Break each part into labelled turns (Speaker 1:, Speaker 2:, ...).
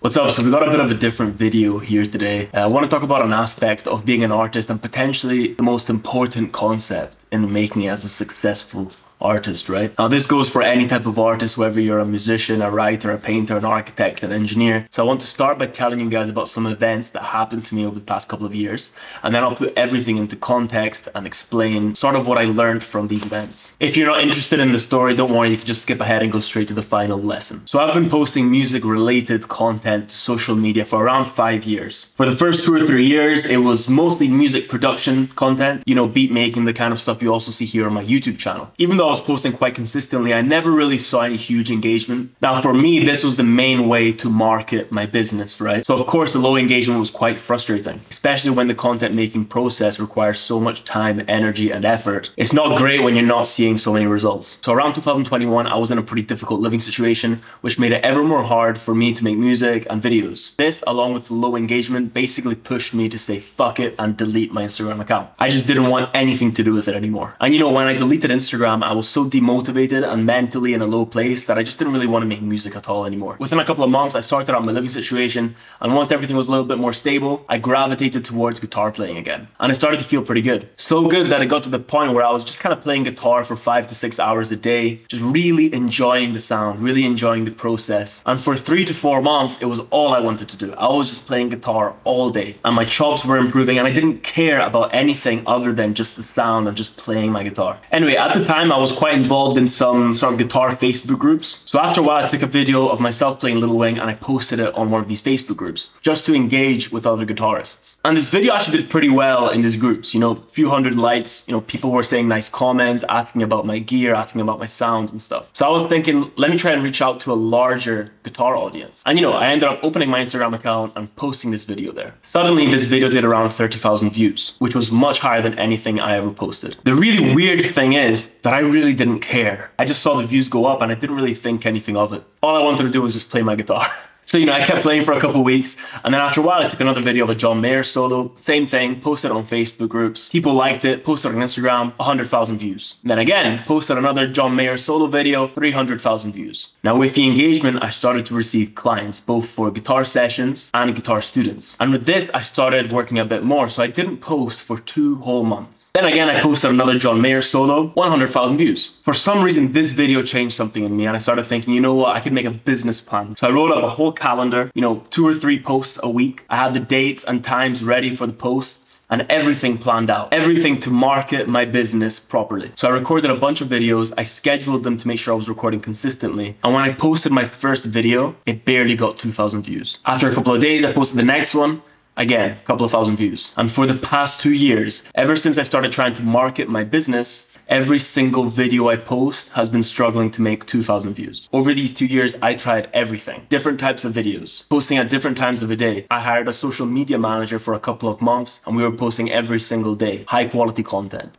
Speaker 1: What's up? So we got a bit of a different video here today. I want to talk about an aspect of being an artist and potentially the most important concept in making it as a successful artist, right? Now this goes for any type of artist, whether you're a musician, a writer, a painter, an architect, an engineer. So I want to start by telling you guys about some events that happened to me over the past couple of years, and then I'll put everything into context and explain sort of what I learned from these events. If you're not interested in the story, don't worry, you can just skip ahead and go straight to the final lesson. So I've been posting music related content to social media for around 5 years. For the first 2 or 3 years, it was mostly music production content, you know, beat making, the kind of stuff you also see here on my YouTube channel. Even though I was posting quite consistently, I never really saw any huge engagement. Now for me, this was the main way to market my business, right? So of course the low engagement was quite frustrating, especially when the content making process requires so much time, energy and effort. It's not great when you're not seeing so many results. So around 2021, I was in a pretty difficult living situation, which made it ever more hard for me to make music and videos. This, along with the low engagement, basically pushed me to say fuck it and delete my Instagram account. I just didn't want anything to do with it anymore. And you know, when I deleted Instagram, I was so demotivated and mentally in a low place that I just didn't really want to make music at all anymore. Within a couple of months, I sorted out my living situation, and once everything was a little bit more stable, I gravitated towards guitar playing again. And it started to feel pretty good. So good that it got to the point where I was just kind of playing guitar for 5 to 6 hours a day, just really enjoying the sound, really enjoying the process. And for 3 to 4 months, it was all I wanted to do. I was just playing guitar all day, and my chops were improving, and I didn't care about anything other than just the sound and just playing my guitar. Anyway, at the time, I was quite involved in some sort of guitar Facebook groups. So after a while, I took a video of myself playing Little Wing and I posted it on one of these Facebook groups just to engage with other guitarists. And this video actually did pretty well in these groups, you know, a few hundred likes, you know, people were saying nice comments, asking about my gear, asking about my sound and stuff. So I was thinking, let me try and reach out to a larger guitar audience. And you know, I ended up opening my Instagram account and posting this video there. Suddenly this video did around 30,000 views, which was much higher than anything I ever posted. The really weird thing is that I really didn't care. I just saw the views go up and I didn't really think anything of it. All I wanted to do was just play my guitar. So, you know, I kept playing for a couple of weeks, and then after a while I took another video of a John Mayer solo, same thing, posted it on Facebook groups, people liked it, posted it on Instagram, 100,000 views. And then again, posted another John Mayer solo video, 300,000 views. Now with the engagement, I started to receive clients, both for guitar sessions and guitar students. And with this, I started working a bit more, so I didn't post for 2 whole months. Then again, I posted another John Mayer solo, 100,000 views. For some reason, this video changed something in me, and I started thinking, you know what, I could make a business plan. So I wrote up a whole calendar, you know, 2 or 3 posts a week. I had the dates and times ready for the posts and everything planned out, everything to market my business properly. So I recorded a bunch of videos, I scheduled them to make sure I was recording consistently. And when I posted my first video, it barely got 2,000 views. After a couple of days, I posted the next one. Again, a couple of thousand views. And for the past 2 years, ever since I started trying to market my business, every single video I post has been struggling to make 2,000 views. Over these 2 years, I tried everything. Different types of videos, posting at different times of the day. I hired a social media manager for a couple of months and we were posting every single day, high quality content.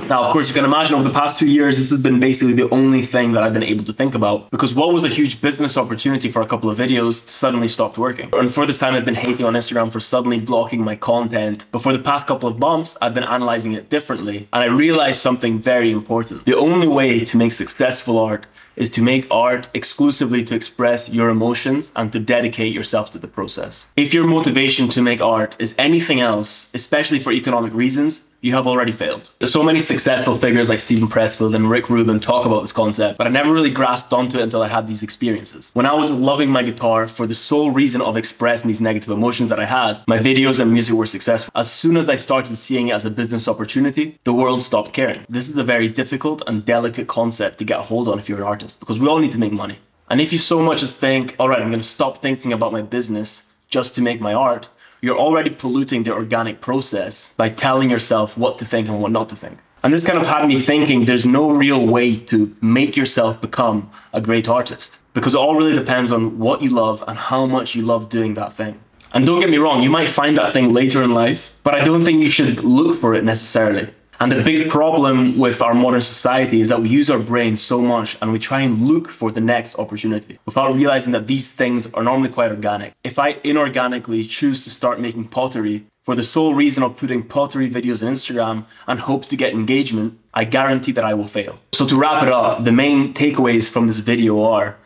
Speaker 1: Now, of course, you can imagine over the past 2 years, this has been basically the only thing that I've been able to think about, because what was a huge business opportunity for a couple of videos suddenly stopped working. And for this time, I've been hating on Instagram for suddenly blocking my content. But for the past couple of months, I've been analyzing it differently. And I realized something very important. The only way to make successful art is to make art exclusively to express your emotions and to dedicate yourself to the process. If your motivation to make art is anything else, especially for economic reasons, you have already failed. There's so many successful figures like Steven Pressfield and Rick Rubin talk about this concept, but I never really grasped onto it until I had these experiences. When I was loving my guitar for the sole reason of expressing these negative emotions that I had, my videos and music were successful. As soon as I started seeing it as a business opportunity, the world stopped caring. This is a very difficult and delicate concept to get a hold on if you're an artist, because we all need to make money. And if you so much as think, all right, I'm going to stop thinking about my business just to make my art, you're already polluting the organic process by telling yourself what to think and what not to think. And this kind of had me thinking there's no real way to make yourself become a great artist, because it all really depends on what you love and how much you love doing that thing. And don't get me wrong, you might find that thing later in life, but I don't think you should look for it necessarily. And the big problem with our modern society is that we use our brain so much and we try and look for the next opportunity without realizing that these things are normally quite organic. If I inorganically choose to start making pottery for the sole reason of putting pottery videos on Instagram and hope to get engagement, I guarantee that I will fail. So to wrap it up, the main takeaways from this video are: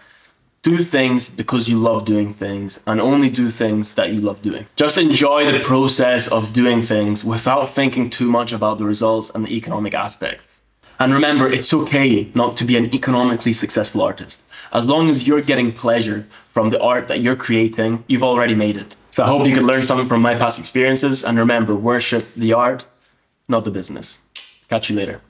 Speaker 1: Do things because you love doing things, and only do things that you love doing. Just enjoy the process of doing things without thinking too much about the results and the economic aspects. And remember, it's okay not to be an economically successful artist. As long as you're getting pleasure from the art that you're creating, you've already made it. So I hope you could learn something from my past experiences, and remember, worship the art, not the business. Catch you later.